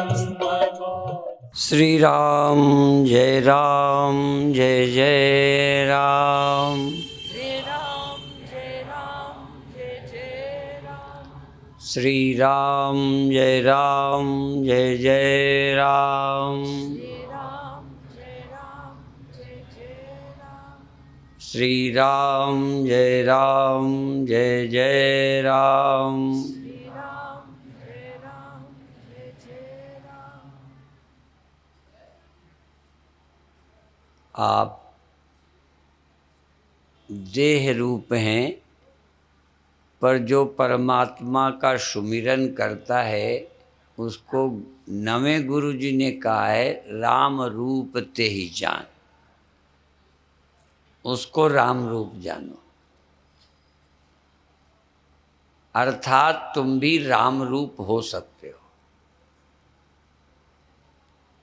श्री राम जय जय राम। जय राम जय जय जय राम। श्री राम जय जय राम। श्री राम जय जय राम। श्री राम जय जय राम। श्री राम जय जय राम। आप देह रूप हैं, पर जो परमात्मा का सुमिरन करता है उसको नवे गुरु जी ने कहा है राम रूप ते ही जान। उसको राम रूप जानो, अर्थात तुम भी राम रूप हो सकते हो।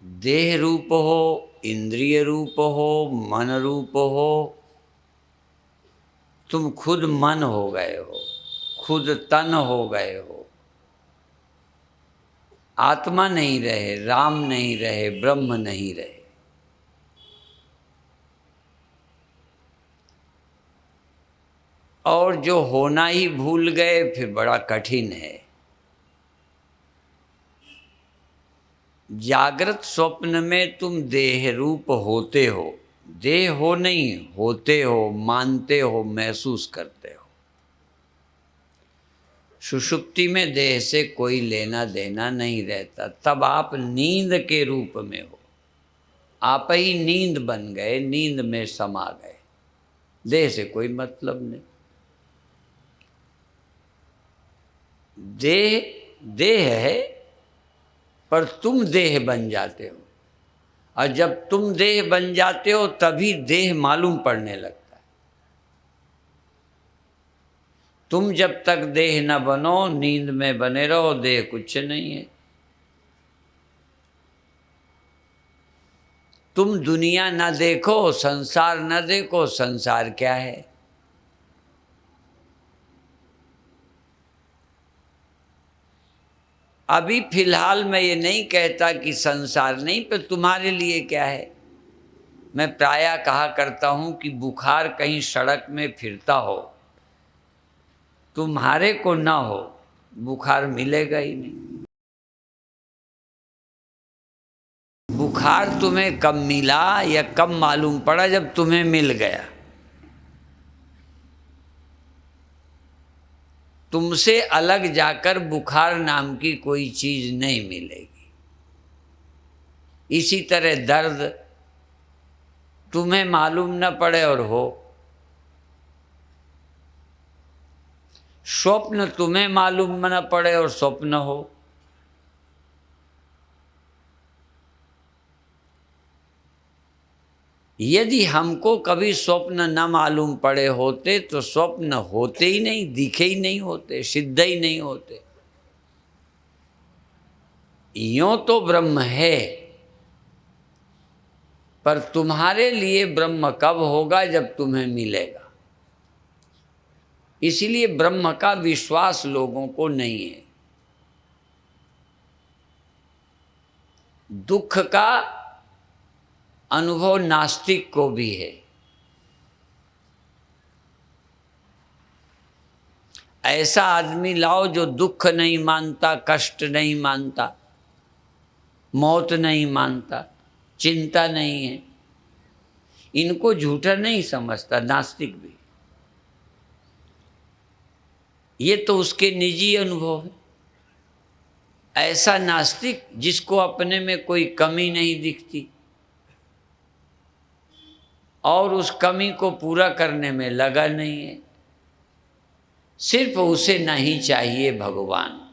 देह रूप हो, इंद्रिय रूप हो, मन रूप हो। तुम खुद मन हो गए हो, खुद तन हो गए हो। आत्मा नहीं रहे, राम नहीं रहे, ब्रह्म नहीं रहे। और जो होना ही भूल गए फिर बड़ा कठिन है। जागृत स्वप्न में तुम देह रूप होते हो, देह हो नहीं, होते हो, मानते हो, महसूस करते हो। सुषुप्ति में देह से कोई लेना देना नहीं रहता, तब आप नींद के रूप में हो। आप ही नींद बन गए, नींद में समा गए, देह से कोई मतलब नहीं। देह देह है, पर तुम देह बन जाते हो। और जब तुम देह बन जाते हो तभी देह मालूम पड़ने लगता है। तुम जब तक देह न बनो, नींद में बने रहो, देह कुछ नहीं है। तुम दुनिया न देखो, संसार न देखो, संसार क्या है? अभी फिलहाल मैं ये नहीं कहता कि संसार नहीं, पर तुम्हारे लिए क्या है? मैं प्रायः कहा करता हूं कि बुखार कहीं सड़क में फिरता हो, तुम्हारे को ना हो, बुखार मिलेगा ही नहीं। बुखार तुम्हें कब मिला या कब मालूम पड़ा? जब तुम्हें मिल गया। तुमसे अलग जाकर बुखार नाम की कोई चीज नहीं मिलेगी। इसी तरह दर्द तुम्हें मालूम न पड़े और हो, स्वप्न तुम्हें मालूम न पड़े और स्वप्न हो। यदि हमको कभी स्वप्न न मालूम पड़े होते तो स्वप्न होते ही नहीं, दिखे ही नहीं होते, सिद्ध ही नहीं होते। यों तो ब्रह्म है, पर तुम्हारे लिए ब्रह्म कब होगा? जब तुम्हें मिलेगा। इसीलिए ब्रह्म का विश्वास लोगों को नहीं है। दुख का अनुभव नास्तिक को भी है। ऐसा आदमी लाओ जो दुख नहीं मानता, कष्ट नहीं मानता, मौत नहीं मानता, चिंता नहीं है, इनको झूठा नहीं समझता नास्तिक भी। ये तो उसके निजी अनुभव है। ऐसा नास्तिक जिसको अपने में कोई कमी नहीं दिखती और उस कमी को पूरा करने में लगा नहीं है, सिर्फ उसे नहीं चाहिए भगवान।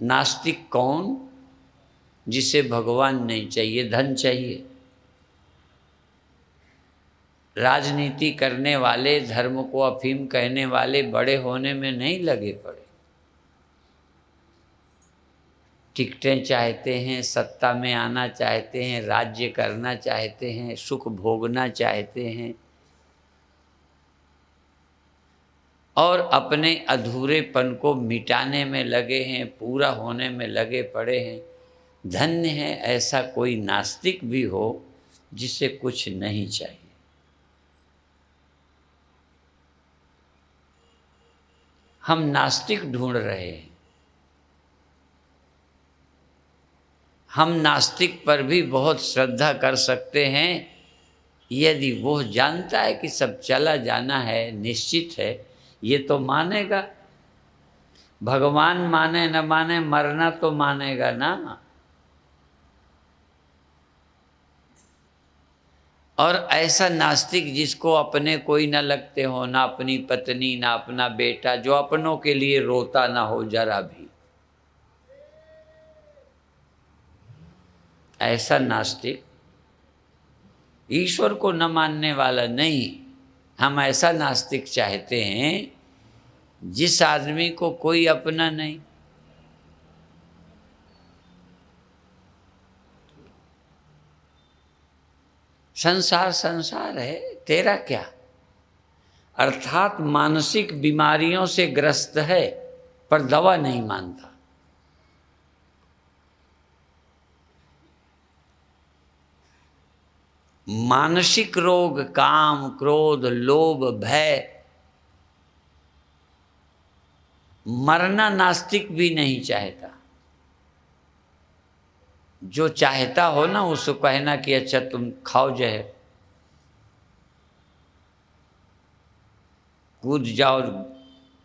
नास्तिक कौन? जिसे भगवान नहीं चाहिए, धन चाहिए। राजनीति करने वाले, धर्म को अफीम कहने वाले बड़े होने में नहीं लगे पड़े। टिकटें चाहते हैं, सत्ता में आना चाहते हैं, राज्य करना चाहते हैं, सुख भोगना चाहते हैं। और अपने अधूरेपन को मिटाने में लगे हैं, पूरा होने में लगे पड़े हैं। धन्य है ऐसा कोई नास्तिक भी हो जिसे कुछ नहीं चाहिए। हम नास्तिक ढूंढ रहे हैं। हम नास्तिक पर भी बहुत श्रद्धा कर सकते हैं यदि वो जानता है कि सब चला जाना है, निश्चित है, ये तो मानेगा। भगवान माने न माने, मरना तो मानेगा ना। और ऐसा नास्तिक जिसको अपने कोई न लगते हो, ना अपनी पत्नी, ना अपना बेटा, जो अपनों के लिए रोता ना हो जरा भी, ऐसा नास्तिक ईश्वर को न मानने वाला नहीं। हम ऐसा नास्तिक चाहते हैं जिस आदमी को कोई अपना नहीं। संसार संसार है, तेरा क्या। अर्थात मानसिक बीमारियों से ग्रस्त है पर दवा नहीं मानता। मानसिक रोग, काम, क्रोध, लोभ, भय, मरना नास्तिक भी नहीं चाहता। जो चाहता हो ना उसको कहना कि अच्छा तुम खाओ जहर, कूद जाओ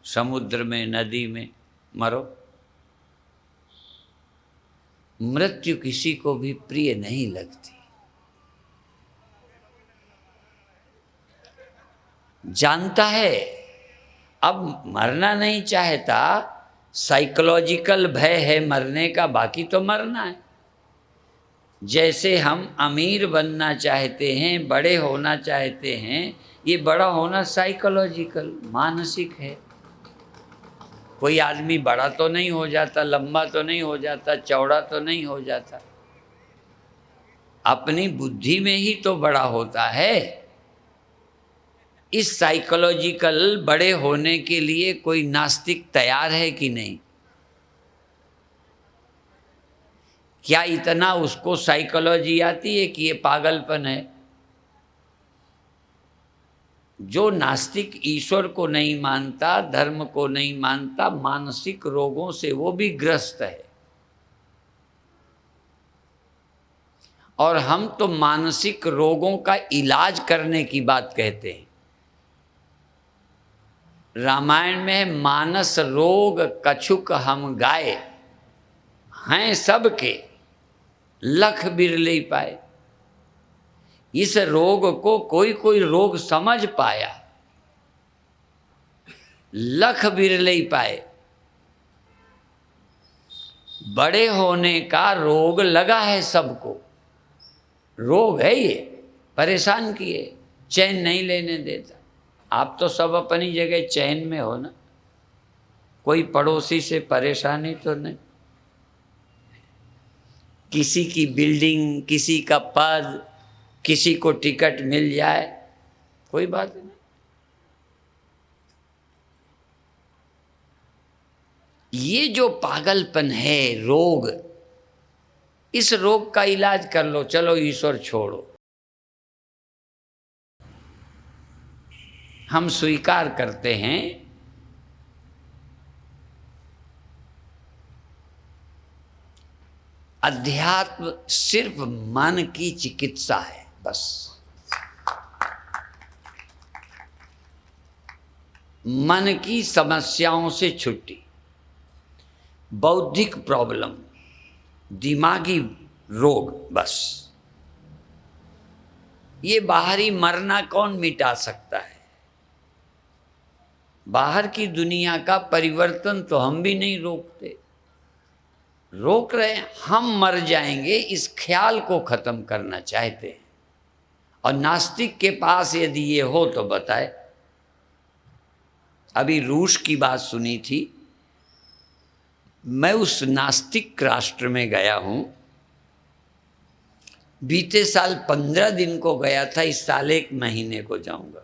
समुद्र में, नदी में, मरो। मृत्यु किसी को भी प्रिय नहीं लगती। जानता है अब मरना नहीं चाहता, साइकोलॉजिकल भय है मरने का, बाकी तो मरना है। जैसे हम अमीर बनना चाहते हैं, बड़े होना चाहते हैं, ये बड़ा होना साइकोलॉजिकल, मानसिक है। कोई आदमी बड़ा तो नहीं हो जाता, लंबा तो नहीं हो जाता, चौड़ा तो नहीं हो जाता, अपनी बुद्धि में ही तो बड़ा होता है। इस साइकोलॉजिकल बड़े होने के लिए कोई नास्तिक तैयार है कि नहीं? क्या इतना उसको साइकोलॉजी आती है कि ये पागलपन है? जो नास्तिक ईश्वर को नहीं मानता, धर्म को नहीं मानता, मानसिक रोगों से वो भी ग्रस्त है। और हम तो मानसिक रोगों का इलाज करने की बात कहते हैं। रामायण में मानस रोग कछुक हम गाए, हैं सबके लख बिरले पाए। इस रोग को कोई कोई रोग समझ पाया, लख बिरले पाए। बड़े होने का रोग लगा है सबको, रोग है ये, परेशान किए, चैन नहीं लेने देता। आप तो सब अपनी जगह चैन में हो ना, कोई पड़ोसी से परेशानी तो नहीं, किसी की बिल्डिंग, किसी का पद, किसी को टिकट मिल जाए, कोई बात नहीं। ये जो पागलपन है, रोग, इस रोग का इलाज कर लो, चलो ईश्वर छोड़ो। हम स्वीकार करते हैं अध्यात्म सिर्फ मन की चिकित्सा है, बस। मन की समस्याओं से छुट्टी, बौद्धिक प्रॉब्लम, दिमागी रोग, बस। ये बाहरी मरना कौन मिटा सकता है? बाहर की दुनिया का परिवर्तन तो हम भी नहीं रोकते, रोक रहे हैं। हम मर जाएंगे इस ख्याल को खत्म करना चाहते हैं। और नास्तिक के पास यदि ये हो तो बताए। अभी रूस की बात सुनी थी, मैं उस नास्तिक राष्ट्र में गया हूँ। बीते साल 15 दिन को गया था, इस साल 1 महीने को जाऊंगा।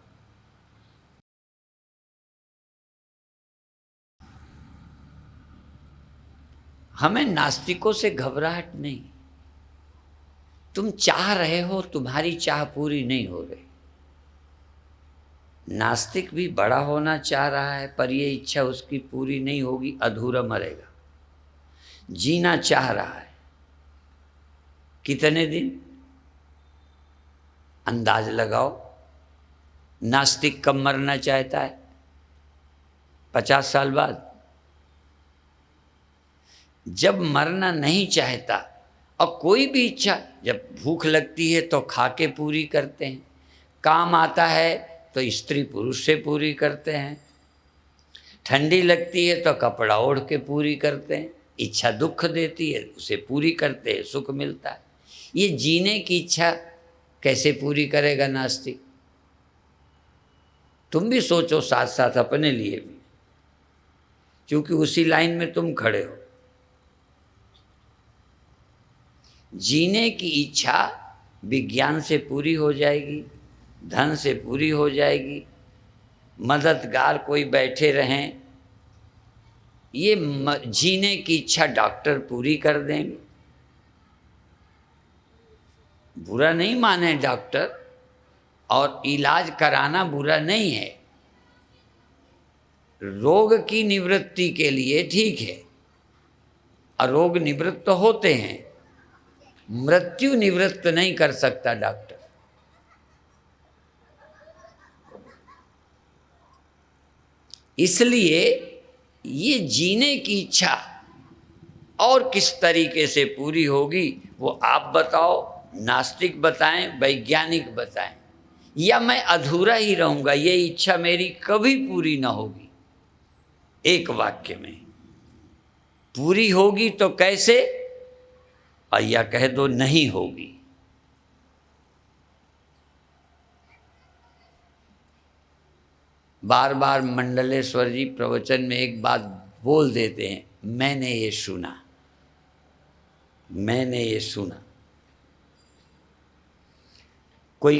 हमें नास्तिकों से घबराहट नहीं। तुम चाह रहे हो, तुम्हारी चाह पूरी नहीं हो रही। नास्तिक भी बड़ा होना चाह रहा है, पर ये इच्छा उसकी पूरी नहीं होगी, अधूरा मरेगा। जीना चाह रहा है, कितने दिन? अंदाज लगाओ। नास्तिक कब मरना चाहता है? 50 साल बाद। जब मरना नहीं चाहता, और कोई भी इच्छा, जब भूख लगती है तो खा के पूरी करते हैं, काम आता है तो स्त्री पुरुष से पूरी करते हैं, ठंडी लगती है तो कपड़ा ओढ़ के पूरी करते हैं, इच्छा दुख देती है उसे पूरी करते हैं, सुख मिलता है। ये जीने की इच्छा कैसे पूरी करेगा नास्तिक? तुम भी सोचो साथ साथ अपने लिए भी, क्योंकि उसी लाइन में तुम खड़े हो। जीने की इच्छा विज्ञान से पूरी हो जाएगी, धन से पूरी हो जाएगी, मददगार कोई बैठे रहें, ये जीने की इच्छा डॉक्टर पूरी कर देंगे। बुरा नहीं माने डॉक्टर, और इलाज कराना बुरा नहीं है, रोग की निवृत्ति के लिए ठीक है, और रोग निवृत्त होते हैं, मृत्यु निवृत्त नहीं कर सकता डॉक्टर। इसलिए ये जीने की इच्छा और किस तरीके से पूरी होगी वो आप बताओ, नास्तिक बताएं, वैज्ञानिक बताएं, या मैं अधूरा ही रहूंगा, ये इच्छा मेरी कभी पूरी ना होगी। एक वाक्य में पूरी होगी तो कैसे, और या कह दो नहीं होगी। बार बार मंडलेश्वर जी प्रवचन में एक बात बोल देते हैं, मैंने ये सुना, मैंने ये सुना। कोई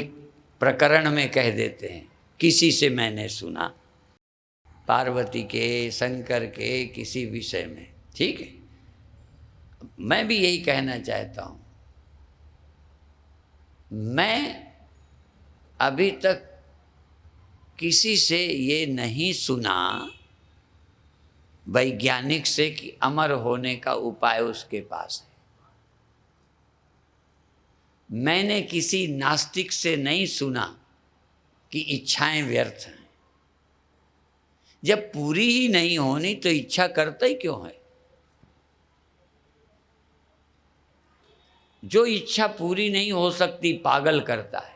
प्रकरण में कह देते हैं, किसी से मैंने सुना, पार्वती के, शंकर के, किसी विषय में, ठीक है। मैं भी यही कहना चाहता हूँ, मैं अभी तक किसी से ये नहीं सुना वैज्ञानिक से कि अमर होने का उपाय उसके पास है। मैंने किसी नास्तिक से नहीं सुना कि इच्छाएं व्यर्थ हैं। जब पूरी ही नहीं होनी तो इच्छा करता ही क्यों है? जो इच्छा पूरी नहीं हो सकती पागल करता है,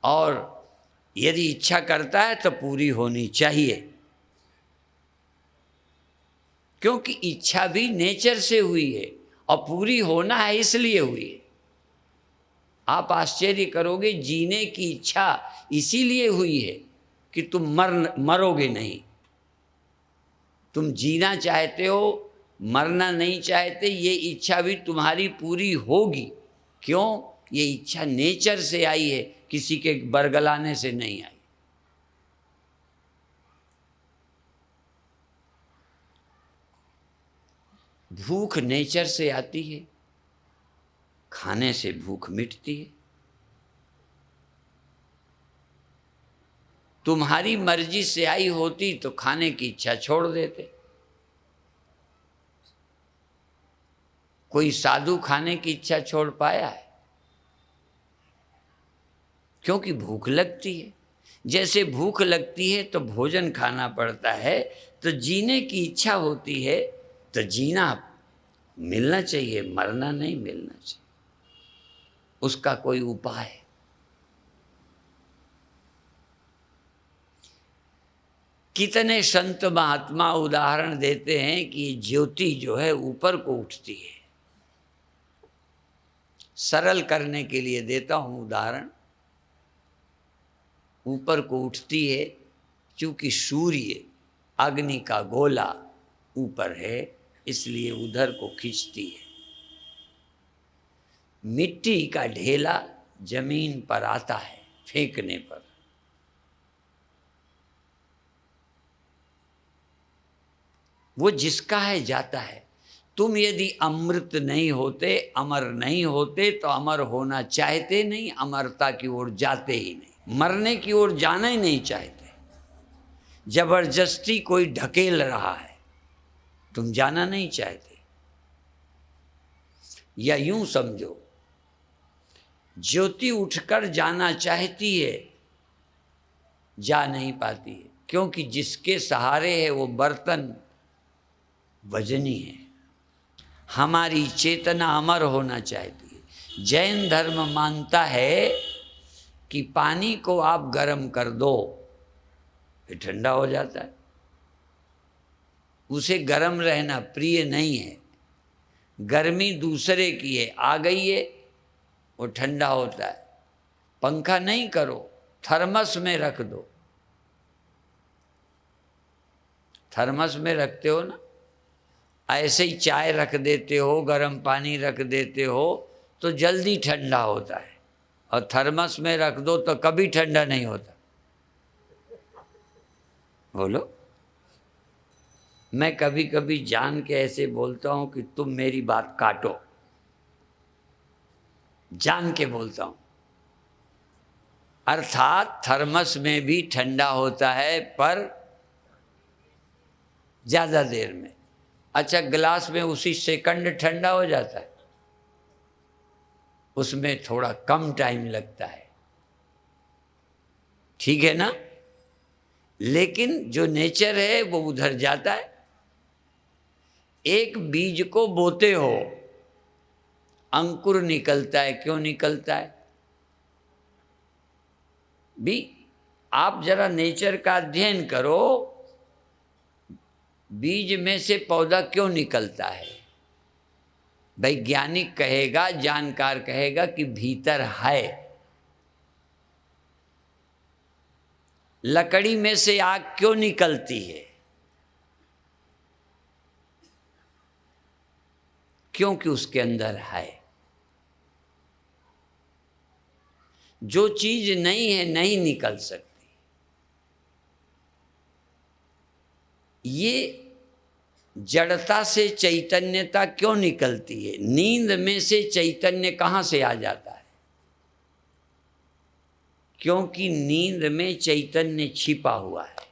और यदि इच्छा करता है तो पूरी होनी चाहिए, क्योंकि इच्छा भी नेचर से हुई है और पूरी होना है इसलिए हुई है। आप आश्चर्य करोगे, जीने की इच्छा इसीलिए हुई है कि तुम मरोगे नहीं। तुम जीना चाहते हो, मरना नहीं चाहते, ये इच्छा भी तुम्हारी पूरी होगी। क्यों? ये इच्छा नेचर से आई है, किसी के बरगलाने से नहीं आई। भूख नेचर से आती है, खाने से भूख मिटती है। तुम्हारी मर्जी से आई होती तो खाने की इच्छा छोड़ देते। कोई साधु खाने की इच्छा छोड़ पाया है? क्योंकि भूख लगती है। जैसे भूख लगती है तो भोजन खाना पड़ता है, तो जीने की इच्छा होती है तो जीना मिलना चाहिए, मरना नहीं मिलना चाहिए। उसका कोई उपाय है? कितने संत महात्मा उदाहरण देते हैं कि ज्योति जो है ऊपर को उठती है। सरल करने के लिए देता हूं उदाहरण। ऊपर को उठती है क्योंकि सूर्य अग्नि का गोला ऊपर है, इसलिए उधर को खींचती है। मिट्टी का ढेला जमीन पर आता है फेंकने पर, वो जिसका है जाता है। तुम यदि अमृत नहीं होते, अमर नहीं होते, तो अमर होना चाहते नहीं, अमरता की ओर जाते ही नहीं, मरने की ओर जाना ही नहीं चाहते। जबरदस्ती कोई ढकेल रहा है, तुम जाना नहीं चाहते। या यूं समझो, ज्योति उठकर जाना चाहती है, जा नहीं पाती है, क्योंकि जिसके सहारे है वो बर्तन वजनी है। हमारी चेतना अमर होना चाहती है। जैन धर्म मानता है कि पानी को आप गर्म कर दो, फिर ठंडा हो जाता है। उसे गर्म रहना प्रिय नहीं है। गर्मी दूसरे की है, आ गई है, वो ठंडा होता है। पंखा नहीं करो, थर्मस में रख दो। थर्मस में रखते हो ना, ऐसे ही चाय रख देते हो, गर्म पानी रख देते हो तो जल्दी ठंडा होता है, और थर्मस में रख दो तो कभी ठंडा नहीं होता। बोलो। मैं कभी कभी जान के ऐसे बोलता हूं कि तुम मेरी बात काटो, जान के बोलता हूं। अर्थात थर्मस में भी ठंडा होता है, पर ज्यादा देर में। अच्छा, गिलास में उसी सेकंड ठंडा हो जाता है, उसमें थोड़ा कम टाइम लगता है, ठीक है ना। लेकिन जो नेचर है वो उधर जाता है। एक बीज को बोते हो, अंकुर निकलता है। क्यों निकलता है भी? आप जरा नेचर का अध्ययन करो, बीज में से पौधा क्यों निकलता है? वैज्ञानिक कहेगा, जानकार कहेगा कि भीतर है। लकड़ी में से आग क्यों निकलती है? क्योंकि उसके अंदर है। जो चीज नहीं है, नहीं निकल सकती। ये जड़ता से चैतन्यता क्यों निकलती है? नींद में से चैतन्य कहां से आ जाता है? क्योंकि नींद में चैतन्य छिपा हुआ है।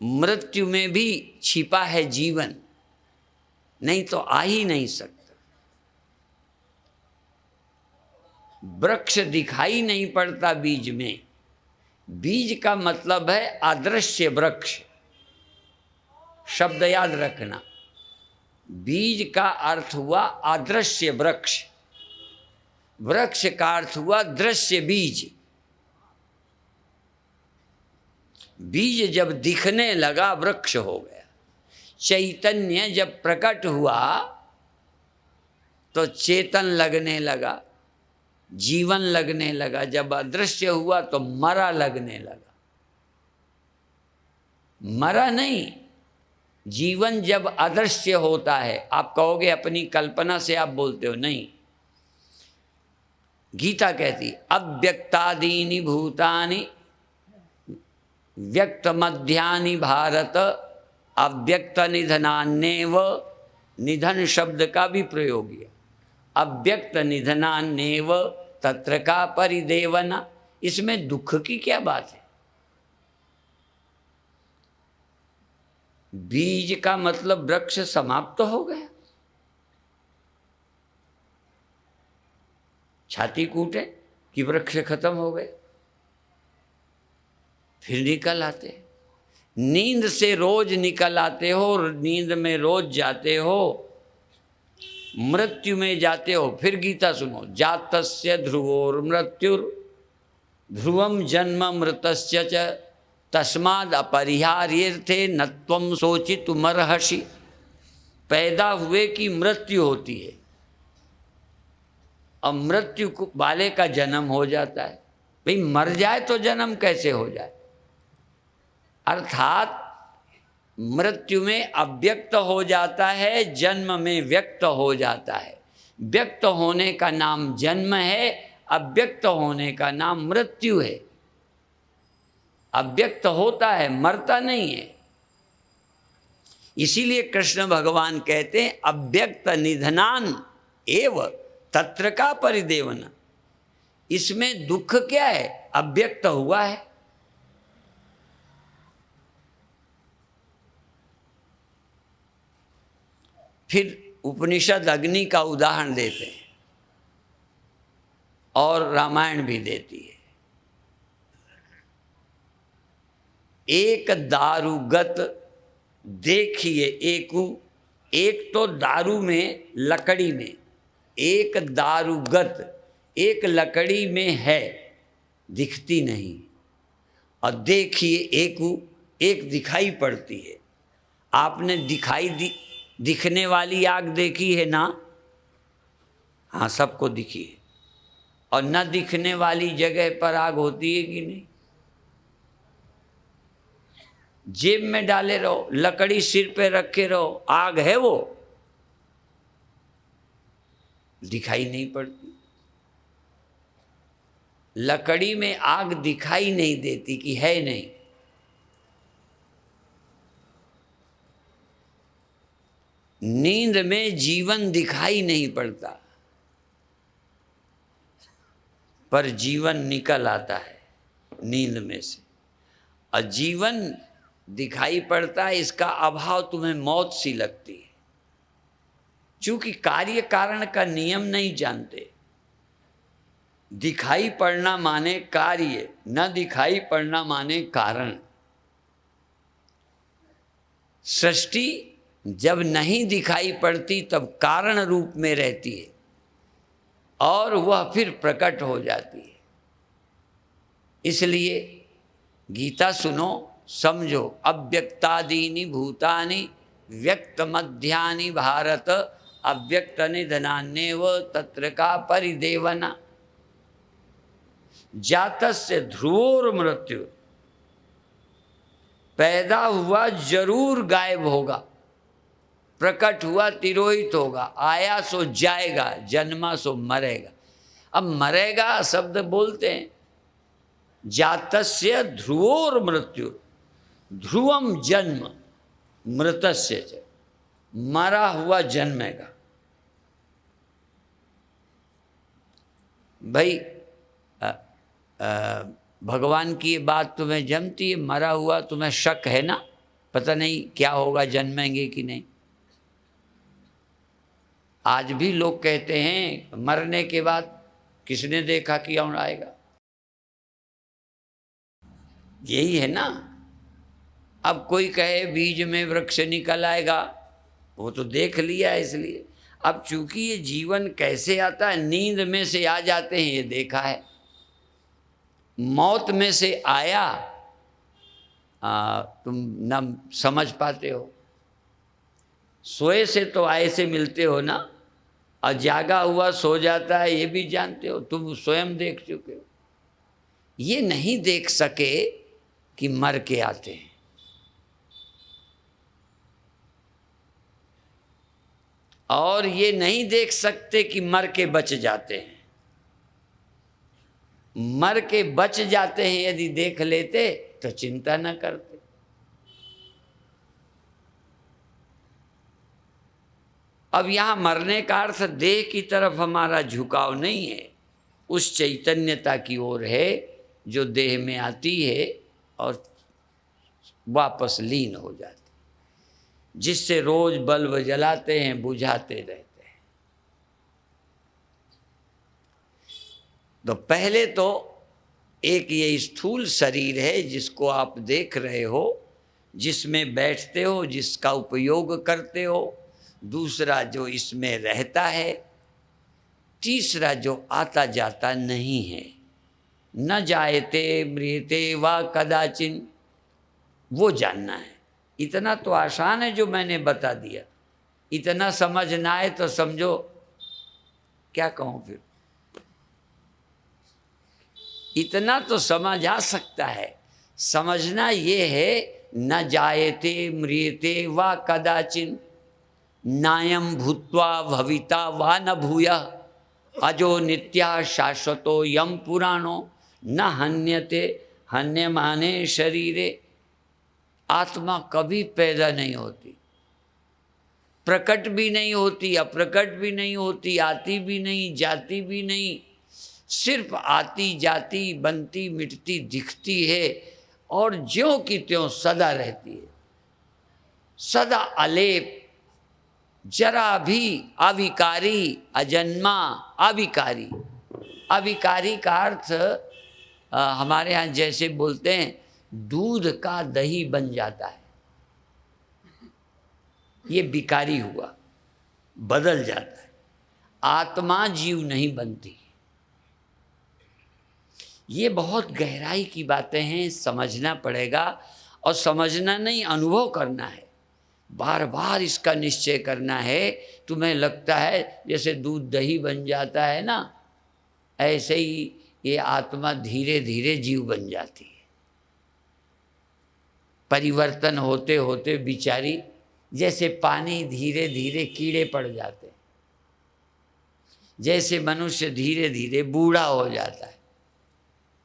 मृत्यु में भी छिपा है जीवन, नहीं तो आ ही नहीं सकता। वृक्ष दिखाई नहीं पड़ता बीज में। बीज का मतलब है अदृश्य वृक्ष। शब्द याद रखना, बीज का अर्थ हुआ अदृश्य वृक्ष, वृक्ष का अर्थ हुआ दृश्य बीज। बीज जब दिखने लगा, वृक्ष हो गया। चैतन्य जब प्रकट हुआ तो चेतन लगने लगा, जीवन लगने लगा। जब अदृश्य हुआ तो मरा लगने लगा। मरा नहीं, जीवन जब अदृश्य होता है। आप कहोगे अपनी कल्पना से आप बोलते हो, नहीं। गीता कहती अव्यक्तादीनि भूतानि व्यक्त मध्यानि भारत अव्यक्त निधनान्येव। निधन शब्द का भी प्रयोग किया। अव्यक्त निधनान्येव तत्र का परिदेवना। इसमें दुख की क्या बात है? बीज का मतलब वृक्ष समाप्त हो गया। छाती कूटे कि वृक्ष खत्म हो गए, फिर निकल आते। नींद से रोज निकल आते हो, नींद में रोज जाते हो, मृत्यु में जाते हो। फिर गीता सुनो, जातस्य ध्रुवोर मृत्युर ध्रुवम जन्म मृतस्य च तस्माद अपरिहार्यर्थे न त्वं शोचितुमर्हसि। पैदा हुए की मृत्यु होती है, और मृत्यु वाले का जन्म हो जाता है। भाई मर जाए तो जन्म कैसे हो जाए? अर्थात मृत्यु में अव्यक्त हो जाता है, जन्म में व्यक्त हो जाता है। व्यक्त होने का नाम जन्म है, अव्यक्त होने का नाम मृत्यु है। अव्यक्त होता है, मरता नहीं है। इसीलिए कृष्ण भगवान कहते हैं अव्यक्त निधनान एव तत्र का परिदेवना। इसमें दुख क्या है? अव्यक्त हुआ है। फिर उपनिषद अग्नि का उदाहरण देते हैं और रामायण भी देती है। एक दारुगत देखिए, एक तो दारू में, लकड़ी में, एक दारुगत, एक लकड़ी में है, दिखती नहीं, और देखिए एक दिखाई पड़ती है। आपने दिखने वाली आग देखी है ना? हाँ, सबको दिखी है। और न दिखने वाली जगह पर आग होती है कि नहीं? जेब में डाले रहो, लकड़ी सिर पे रखे रहो, आग है, वो दिखाई नहीं पड़ती। लकड़ी में आग दिखाई नहीं देती कि है नहीं। नींद में जीवन दिखाई नहीं पड़ता, पर जीवन निकल आता है नींद में से। और जीवन दिखाई पड़ता है, इसका अभाव तुम्हें मौत सी लगती है। चूंकि कार्य कारण का नियम नहीं जानते। दिखाई पड़ना माने कार्य, न दिखाई पड़ना माने कारण। सृष्टि जब नहीं दिखाई पड़ती तब कारण रूप में रहती है और वह फिर प्रकट हो जाती है। इसलिए गीता सुनो, समझो। अव्यक्तादीनि भूतानि व्यक्त मध्यानि भारत अव्यक्त निधनान्येव तत्र का परिदेवना। जातस्य ध्रुवोर मृत्यु, पैदा हुआ जरूर गायब होगा, प्रकट हुआ तिरोहित होगा, आया सो जाएगा, जन्मा सो मरेगा। अब मरेगा शब्द बोलते हैं। जातस्य ध्रुवोर मृत्यु, ध्रुवम जन्म, मृतस्य च, मरा हुआ जन्मेगा। भाई भगवान की ये बात तुम्हें जमती है? मरा हुआ तुम्हें शक है ना? पता नहीं क्या होगा, जन्मेंगे कि नहीं। आज भी लोग कहते हैं मरने के बाद किसने देखा कि कौन आएगा। यही है ना। अब कोई कहे बीज में वृक्ष निकल आएगा, वो तो देख लिया है। इसलिए अब चूंकि ये जीवन कैसे आता है, नींद में से आ जाते हैं, ये देखा है। मौत में से आया तुम न समझ पाते हो। सोए से तो आए से मिलते हो ना, और जागा हुआ सो जाता है, ये भी जानते हो, तुम स्वयं देख चुके हो। ये नहीं देख सके कि मर के आते हैं। और ये नहीं देख सकते कि मर के बच जाते हैं। मर के बच जाते हैं यदि देख लेते तो चिंता न करते। अब यहाँ मरने का अर्थ देह की तरफ हमारा झुकाव नहीं है, उस चैतन्यता की ओर है जो देह में आती है और वापस लीन हो जाती, जिससे रोज बल्ब जलाते हैं, बुझाते रहते हैं। तो पहले तो एक ये स्थूल शरीर है जिसको आप देख रहे हो, जिसमें बैठते हो, जिसका उपयोग करते हो। दूसरा जो इसमें रहता है। तीसरा जो आता जाता नहीं है। न जायते मृते वा कदाचिन, वो जानना है। इतना तो आसान है जो मैंने बता दिया। इतना समझना है तो समझो, क्या कहूँ फिर। इतना तो समझ आ सकता है। समझना ये है, न जायते म्रियते वा कदाचिन, नायम भूत्वा भविता वा न भूयः, अजो नित्या शाश्वतो यम पुराणो न हन्यते हन्यमाने शरीरे, आत्मा कभी पैदा नहीं होती, प्रकट भी नहीं होती, अप्रकट भी नहीं होती, आती भी नहीं, जाती भी नहीं, सिर्फ आती जाती, बनती मिटती दिखती है और ज्यों की त्यों सदा रहती है, सदा अलेप, जरा भी अविकारी, अजन्मा, अविकारी। अविकारी का अर्थ हमारे यहाँ जैसे बोलते हैं दूध का दही बन जाता है, ये विकारी हुआ, बदल जाता है। आत्मा जीव नहीं बनती। ये बहुत गहराई की बातें हैं, समझना पड़ेगा, और समझना नहीं, अनुभव करना है, बार बार इसका निश्चय करना है। तुम्हें लगता है जैसे दूध दही बन जाता है ना, ऐसे ही ये आत्मा धीरे धीरे जीव बन जाती है। परिवर्तन होते होते बिचारी, जैसे पानी धीरे धीरे कीड़े पड़ जाते हैं, जैसे मनुष्य धीरे धीरे बूढ़ा हो जाता है।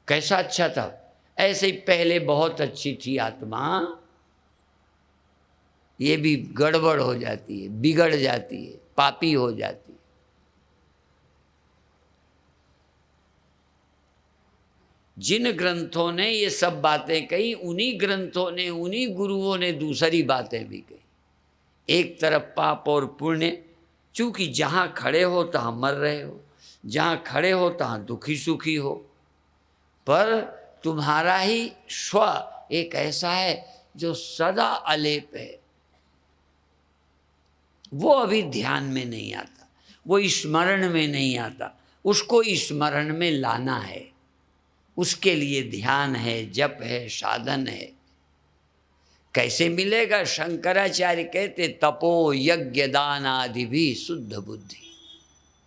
कैसा अच्छा था, ऐसे ही पहले बहुत अच्छी थी आत्मा, ये भी गड़बड़ हो जाती है, बिगड़ जाती है, पापी हो जाती है। जिन ग्रंथों ने ये सब बातें कही, उन्हीं ग्रंथों ने, उन्हीं गुरुओं ने दूसरी बातें भी कही। एक तरफ पाप और पुण्य, चूंकि जहाँ खड़े हो तहाँ मर रहे हो, जहाँ खड़े हो तहाँ दुखी सुखी हो, पर तुम्हारा ही स्व एक ऐसा है जो सदा अलेप है। वो अभी ध्यान में नहीं आता, वो स्मरण में नहीं आता, उसको स्मरण में लाना है। उसके लिए ध्यान है, जप है, साधन है। कैसे मिलेगा? शंकराचार्य कहते तपो यज्ञ दान आदि भी शुद्ध बुद्धि।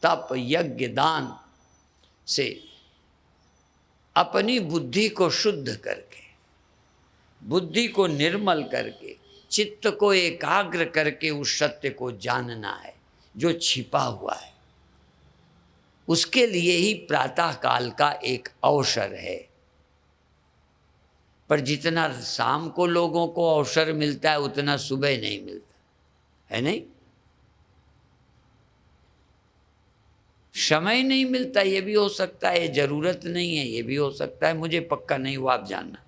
तप यज्ञ दान से अपनी बुद्धि को शुद्ध करके, बुद्धि को निर्मल करके, चित्त को एकाग्र करके उस सत्य को जानना है जो छिपा हुआ है। उसके लिए ही प्रातः काल का एक अवसर है। पर जितना शाम को लोगों को अवसर मिलता है उतना सुबह नहीं मिलता है। नहीं, समय नहीं मिलता, ये भी हो सकता है, जरूरत नहीं है, ये भी हो सकता है, मुझे पक्का नहीं हुआ, आप जानना।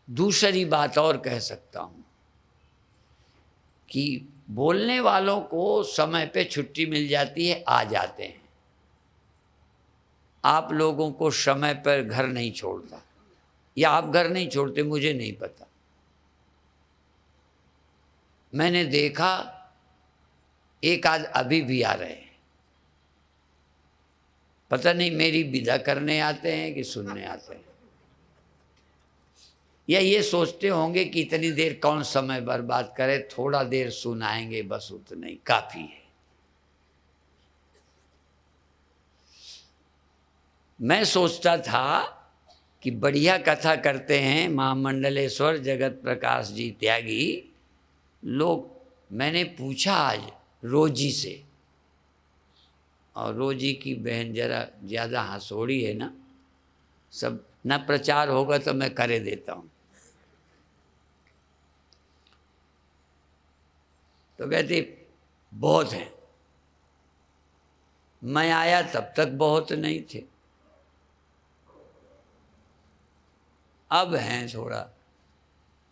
दूसरी बात और कह सकता हूं कि बोलने वालों को समय पे छुट्टी मिल जाती है, आ जाते हैं। आप लोगों को समय पर घर नहीं छोड़ता, या आप घर नहीं छोड़ते, मुझे नहीं पता। मैंने देखा एक आध अभी भी आ रहे हैं, पता नहीं मेरी विदा करने आते हैं कि सुनने आते हैं, या ये सोचते होंगे कि इतनी देर कौन समय बर्बाद करे, थोड़ा देर सुनाएंगे, बस उतना ही काफी है। मैं सोचता था कि बढ़िया कथा करते हैं महामंडलेश्वर जगत प्रकाश जी त्यागी लोग। मैंने पूछा आज रोजी से, और रोजी की बहन जरा ज़्यादा हंसोड़ी है ना, सब ना प्रचार होगा तो मैं करे देता हूँ। तो कहती बहुत हैं। मैं आया तब तक बहुत नहीं थे, अब हैं थोड़ा,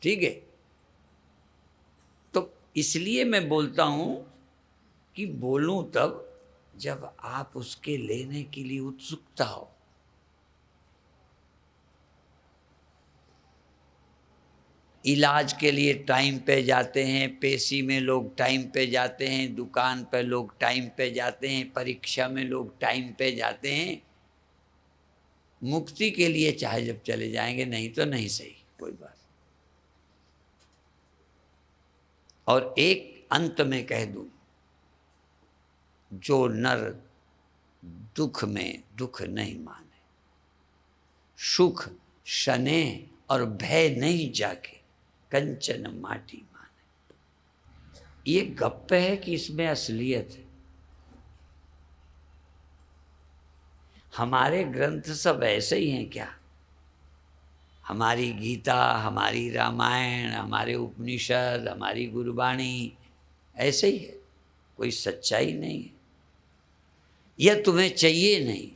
ठीक है। तो इसलिए मैं बोलता हूं कि बोलूं तब जब आप उसके लेने के लिए उत्सुकता हो। इलाज के लिए टाइम पे जाते हैं, पेशी में लोग टाइम पे जाते हैं, दुकान पे लोग टाइम पे जाते हैं, परीक्षा में लोग टाइम पे जाते हैं। मुक्ति के लिए चाहे जब चले जाएंगे, नहीं तो नहीं, सही, कोई बात। और एक अंत में कह दूं, जो नर दुख में दुख नहीं माने, सुख शने और भय नहीं जाके, कंचन माटी माने। ये गप्प है कि इसमें असलियत है? हमारे ग्रंथ सब ऐसे ही हैं क्या? हमारी गीता, हमारी रामायण, हमारे उपनिषद, हमारी गुरबाणी ऐसे ही है, कोई सच्चाई नहीं है। यह तुम्हें चाहिए नहीं।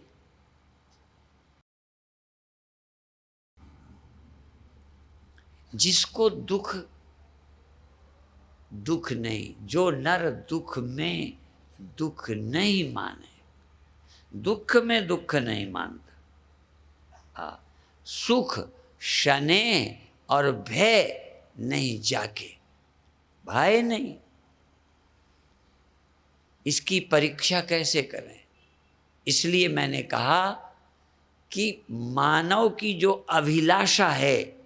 जिसको दुख दुख नहीं, जो नर दुख में दुख नहीं माने, दुख में दुख नहीं मानता, सुख शने और भय नहीं जाके, भय नहीं, इसकी परीक्षा कैसे करें? इसलिए मैंने कहा कि मानव की जो अभिलाषा है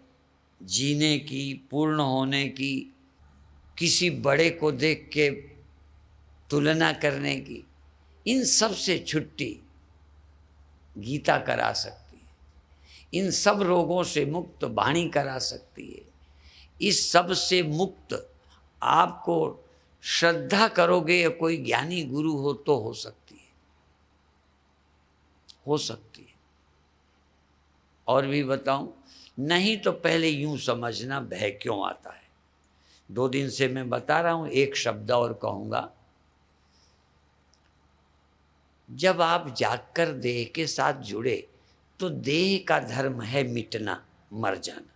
जीने की, पूर्ण होने की, किसी बड़े को देख के तुलना करने की, इन सब से छुट्टी गीता करा सकती है। इन सब रोगों से मुक्त वाणी करा सकती है। इस सब से मुक्त आपको श्रद्धा करोगे या कोई ज्ञानी गुरु हो तो हो सकती है, हो सकती है। और भी बताऊं? नहीं तो पहले यूं समझना भय क्यों आता है। 2 दिन से मैं बता रहा हूं, एक शब्द और कहूंगा। जब आप जागकर देह के साथ जुड़े तो देह का धर्म है मिटना, मर जाना।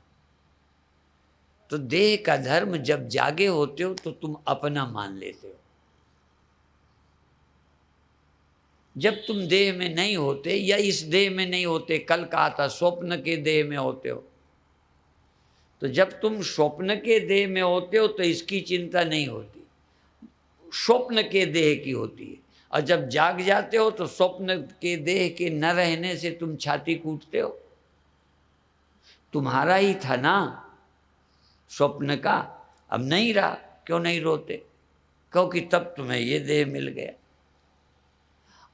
तो देह का धर्म जब जागे होते हो तो तुम अपना मान लेते हो। जब तुम देह में नहीं होते या इस देह में नहीं होते, कल कहा था स्वप्न के देह में होते हो, तो जब तुम स्वप्न के देह में होते हो तो इसकी चिंता नहीं होती, स्वप्न के देह की होती है। और जब जाग जाते हो तो स्वप्न के देह के न रहने से तुम छाती कूटते हो। तुम्हारा ही था ना स्वप्न का, अब नहीं रहा, क्यों नहीं रोते? क्योंकि तब तुम्हें ये देह मिल गया,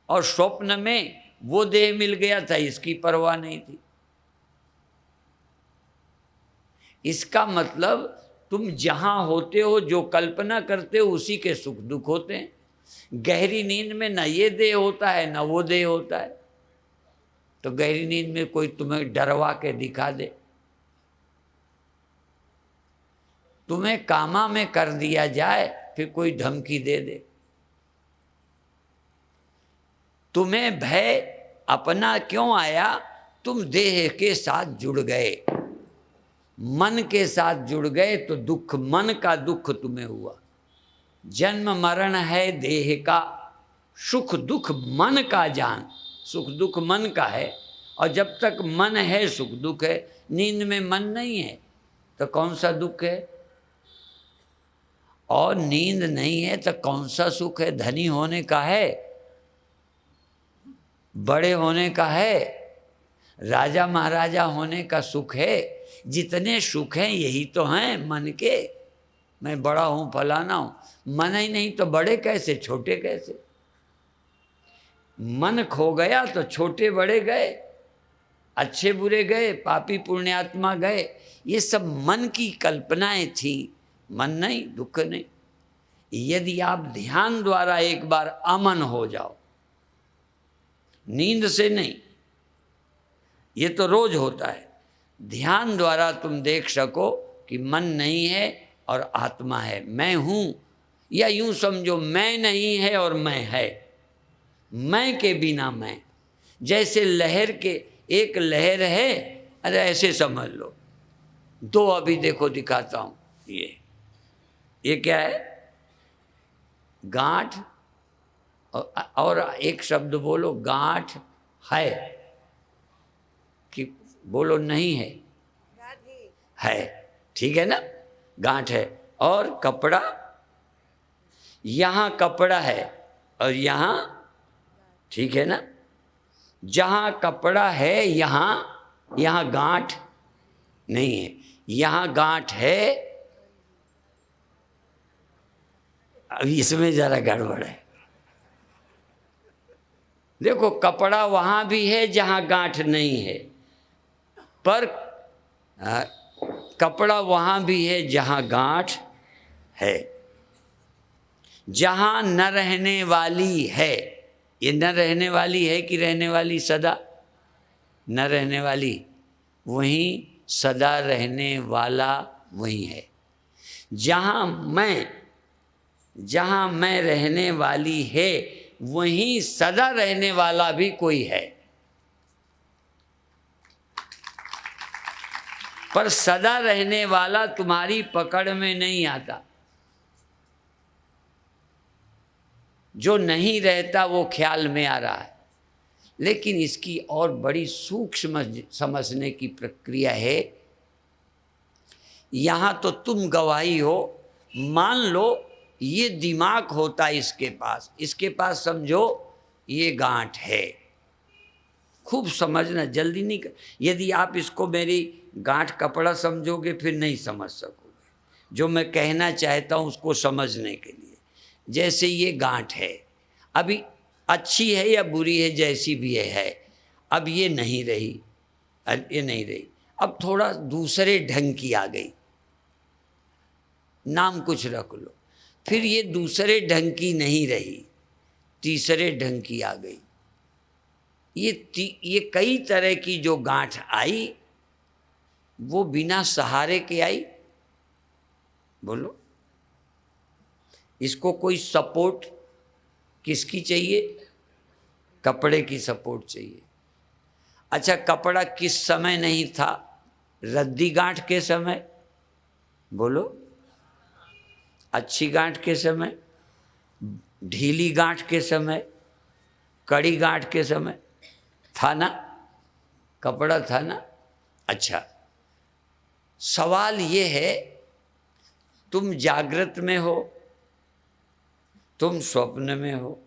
और स्वप्न में वो देह मिल गया था, इसकी परवाह नहीं थी। इसका मतलब तुम जहां होते हो, जो कल्पना करते हो, उसी के सुख दुख होते हैं। गहरी नींद में न ये देह होता है न वो देह होता है। तो गहरी नींद में कोई तुम्हें डरवा के दिखा दे, तुम्हें कामा में कर दिया जाए, फिर कोई धमकी दे दे, तुम्हें भय अपना क्यों आया? तुम देह के साथ जुड़ गए, मन के साथ जुड़ गए, तो दुख, मन का दुख तुम्हें हुआ। जन्म मरण है देह का, सुख दुख मन का जान। सुख दुख मन का है, और जब तक मन है सुख दुख है। नींद में मन नहीं है तो कौन सा दुख है? और नींद नहीं है तो कौन सा सुख है? धनी होने का है, बड़े होने का है, राजा महाराजा होने का सुख है। जितने सुख हैं यही तो हैं मन के। मैं बड़ा हूं, फलाना हूं, मन ही नहीं तो बड़े कैसे, छोटे कैसे? मन खो गया तो छोटे बड़े गए, अच्छे बुरे गए, पापी पुण्यात्मा गए। ये सब मन की कल्पनाएं थी, मन नहीं, दुख नहीं। यदि आप ध्यान द्वारा एक बार अमन हो जाओ, नींद से नहीं, ये तो रोज होता है, ध्यान द्वारा तुम देख सको कि मन नहीं है और आत्मा है, मैं हूं। या यूं समझो, मैं नहीं है और मैं है, मैं के बिना मैं। जैसे लहर के, एक लहर है, अरे ऐसे समझ लो, 2 अभी देखो दिखाता हूं। ये क्या है? गांठ, और एक शब्द बोलो, गांठ है कि बोलो नहीं है? है, ठीक है ना? गांठ है। और कपड़ा, यहां कपड़ा है और यहां, ठीक है ना? जहां कपड़ा है यहां गांठ नहीं है, यहां गांठ है। अब इसमें जरा गड़बड़ है। देखो, कपड़ा वहां भी है जहां गांठ नहीं है, पर कपड़ा वहां भी है जहां गांठ है। जहां न रहने वाली है, ये न रहने वाली है कि रहने वाली सदा? न रहने वाली, वहीं सदा रहने वाला वही है। जहाँ मैं रहने वाली है, वहीं सदा रहने वाला भी कोई है। पर सदा रहने वाला तुम्हारी पकड़ में नहीं आता। जो नहीं रहता वो ख्याल में आ रहा है। लेकिन इसकी और बड़ी सूक्ष्म समझने की प्रक्रिया है। यहाँ तो तुम गवाही हो। मान लो ये दिमाग होता इसके पास समझो ये गांठ है। खूब समझना, जल्दी नहीं यदि आप इसको मेरी गांठ कपड़ा समझोगे फिर नहीं समझ सकोगे जो मैं कहना चाहता हूँ उसको समझने के लिए। जैसे ये गांठ है, अभी अच्छी है या बुरी है, जैसी भी है, अब ये नहीं रही, अब थोड़ा दूसरे ढंग की आ गई, नाम कुछ रख लो। फिर ये दूसरे ढंग की नहीं रही, तीसरे ढंग की आ गई। ये कई तरह की जो गांठ आई वो बिना सहारे के आई। बोलो, इसको कोई सपोर्ट किसकी चाहिए? कपड़े की सपोर्ट चाहिए। अच्छा, कपड़ा किस समय नहीं था? रद्दी गांठ के समय। बोलो, अच्छी गांठ के समय, ढीली गांठ के समय, कड़ी गांठ के समय था ना? कपड़ा था ना? अच्छा, सवाल ये है, तुम जागृत में हो, तुम स्वप्न में हो।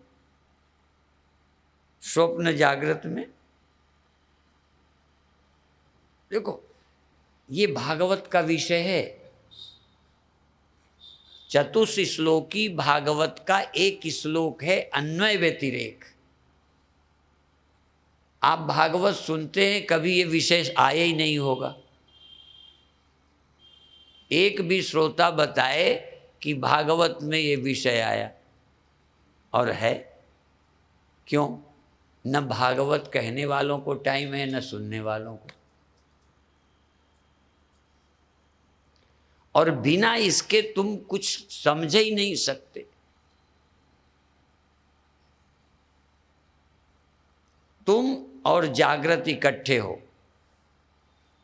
स्वप्न जागृत में, देखो ये भागवत का विषय है। चतुश्लोकी भागवत का एक श्लोक है अन्वय व्यतिरेक। आप भागवत सुनते हैं, कभी ये विषय आया ही नहीं होगा। एक भी श्रोता बताए कि भागवत में ये विषय आया और है? क्यों? न भागवत कहने वालों को टाइम है, न सुनने वालों को। और बिना इसके तुम कुछ समझ ही नहीं सकते। तुम और जागृत इकट्ठे हो,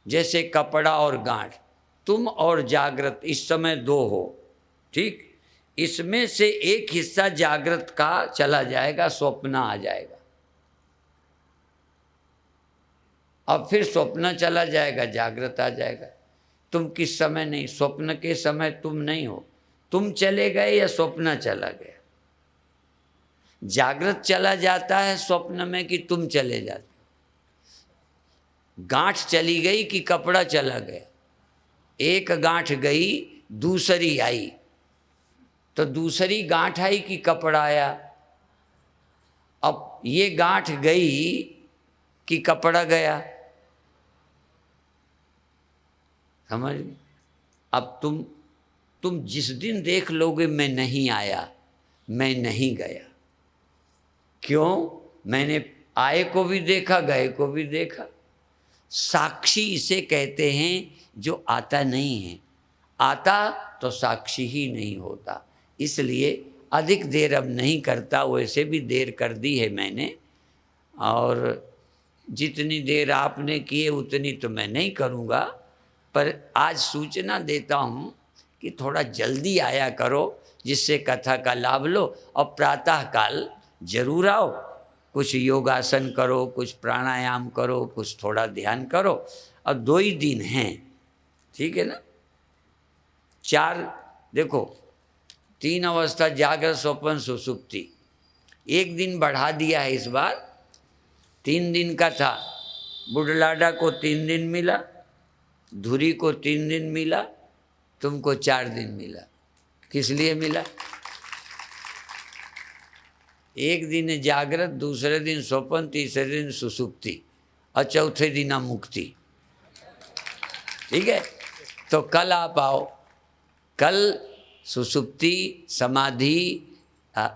जैसे कपड़ा और गांठ। तुम और जागृत इस समय दो हो, ठीक? इसमें से एक हिस्सा जागृत का चला जाएगा, स्वप्न आ जाएगा। अब फिर स्वप्न चला जाएगा, जागृत आ जाएगा। तुम किस समय नहीं? स्वप्न के समय तुम नहीं हो। तुम चले गए या स्वप्न चला गया? जागृत चला जाता है स्वप्न में कि तुम चले जाते? गांठ चली गई कि कपड़ा चला गया? एक गांठ गई, दूसरी आई, तो दूसरी गांठ आई कि कपड़ा आया? अब ये गांठ गई कि कपड़ा गया? समझ? अब तुम जिस दिन देख लोगे मैं नहीं आया, मैं नहीं गया। क्यों? मैंने आए को भी देखा, गए को भी देखा। साक्षी इसे कहते हैं जो आता नहीं है। आता तो साक्षी ही नहीं होता। इसलिए अधिक देर अब नहीं करता, वैसे भी देर कर दी है मैंने, और जितनी देर आपने की है उतनी तो मैं नहीं करूँगा। पर आज सूचना देता हूँ कि थोड़ा जल्दी आया करो, जिससे कथा का लाभ लो। और प्रातः काल जरूर आओ, कुछ योगासन करो, कुछ प्राणायाम करो, कुछ थोड़ा ध्यान करो। अब 2 ही दिन हैं, ठीक है ना? 4 देखो, 3 अवस्था, जागृत, स्वप्न, सुषुप्ति। 1 दिन बढ़ा दिया है इस बार, 3 दिन का था। बुढ़लाडा को 3 दिन मिला, धुरी को 3 दिन मिला, तुमको 4 दिन मिला। किस लिए मिला? 1 दिन जागृत, दूसरे दिन स्वप्न, तीसरे दिन सुषुप्ति और चौथे दिन मुक्ति। ठीक है? तो कल आप आओ। कल सुषुप्ति समाधि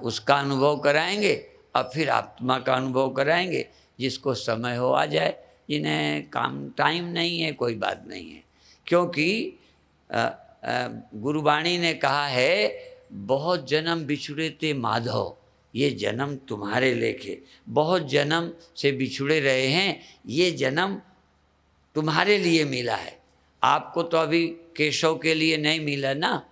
उसका अनुभव कराएंगे अब फिर आत्मा का अनुभव कराएंगे। जिसको समय हो आ जाए, जिन्हें काम टाइम नहीं है कोई बात नहीं है, क्योंकि गुरुवाणी ने कहा है बहुत जन्म बिछुड़े थे माधव, ये जन्म तुम्हारे लेखे। बहुत जन्म से बिछुड़े रहे हैं, ये जन्म तुम्हारे लिए मिला है। आपको तो अभी केशव के लिए नहीं मिला ना,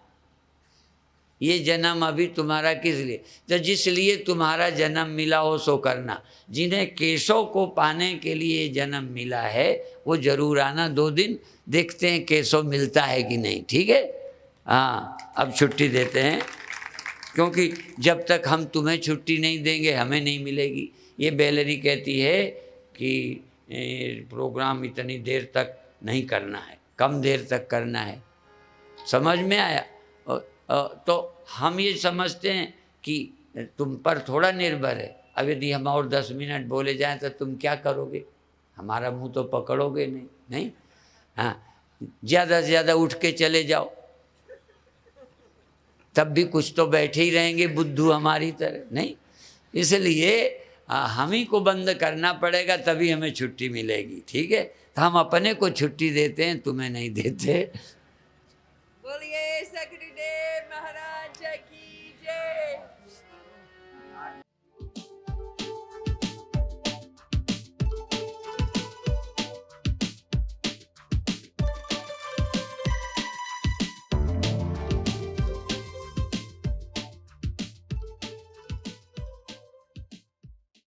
ये जन्म अभी तुम्हारा किस लिए? तो जिस लिए तुम्हारा जन्म मिला हो सो करना। जिन्हें केशव को पाने के लिए जन्म मिला है वो जरूर आना 2 दिन, देखते हैं केशव मिलता है कि नहीं। ठीक है, हाँ अब छुट्टी देते हैं, क्योंकि जब तक हम तुम्हें छुट्टी नहीं देंगे हमें नहीं मिलेगी। ये बेलरी कहती है कि प्रोग्राम इतनी देर तक नहीं करना है, कम देर तक करना है। समझ में आया? तो हम ये समझते हैं कि तुम पर थोड़ा निर्भर है। अब यदि हम और 10 मिनट बोले जाएं तो तुम क्या करोगे? हमारा मुंह तो पकड़ोगे नहीं। हाँ, ज़्यादा से ज़्यादा उठ के चले जाओ, तब भी कुछ तो बैठे ही रहेंगे बुद्धू हमारी तरह, नहीं। इसलिए हम ही को बंद करना पड़ेगा, तभी हमें छुट्टी मिलेगी। ठीक है, तो हम अपने को छुट्टी देते हैं, तुम्हें नहीं देते। बोलिए सदगुरुदेव महाराज की जय।